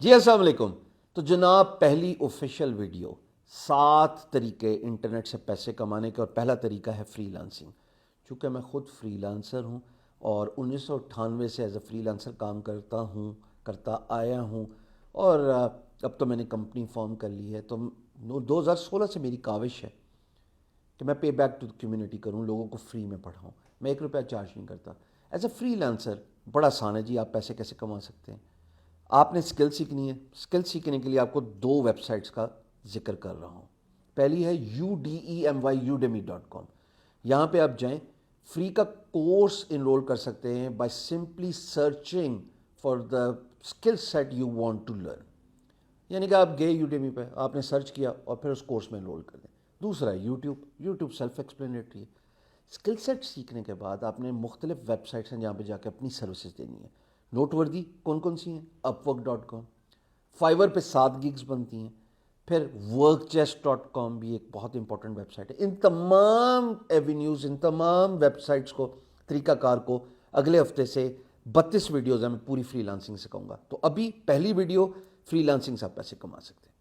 جی السلام علیکم. تو جناب پہلی آفیشیل ویڈیو 7 طریقے انٹرنیٹ سے پیسے کمانے کے، اور پہلا طریقہ ہے فری لانسنگ. چونکہ میں خود فری لانسر ہوں اور 1998 سے ایز اے فری لانسر کام کرتا آیا ہوں، اور اب تو میں نے کمپنی فارم کر لی ہے. تو 2016 سے میری کاوش ہے کہ میں پے بیک ٹو کمیونٹی کروں، لوگوں کو فری میں پڑھاؤں. میں 1 روپیہ چارج نہیں کرتا. ایز اے فری لانسر بڑا آسان ہے جی. آپ پیسے کیسے کما سکتے ہیں؟ آپ نے اسکل سیکھنی ہے. اسکل سیکھنے کے لیے آپ کو 2 ویب سائٹس کا ذکر کر رہا ہوں. پہلی ہے udemy.com. یہاں پہ آپ جائیں، فری کا کورس انرول کر سکتے ہیں by simply searching for the skill set you want to learn. یعنی کہ آپ گئے یوڈیمی پہ، آپ نے سرچ کیا اور پھر اس کورس میں انرول کر دیں. دوسرا ہے یوٹیوب سیلف ایکسپلینیٹری ہے. اسکل سیٹ سیکھنے کے بعد آپ نے مختلف ویب سائٹس ہیں جہاں پہ جا کے اپنی سروسز دینی ہے. نوٹ وردی کون سی ہیں؟ upwork.com. فائور پہ 7 گیگز بنتی ہیں. پھر workchest.com بھی ایک بہت امپورٹنٹ ویب سائٹ ہے. ان تمام ایونیوز، ان تمام ویب سائٹس کو، طریقہ کار کو اگلے ہفتے سے 32 ویڈیوز ہیں میں پوری فری لانسنگ سے کہوں گا. تو ابھی پہلی ویڈیو، فری لانسنگ سے آپ پیسے کما سکتے ہیں.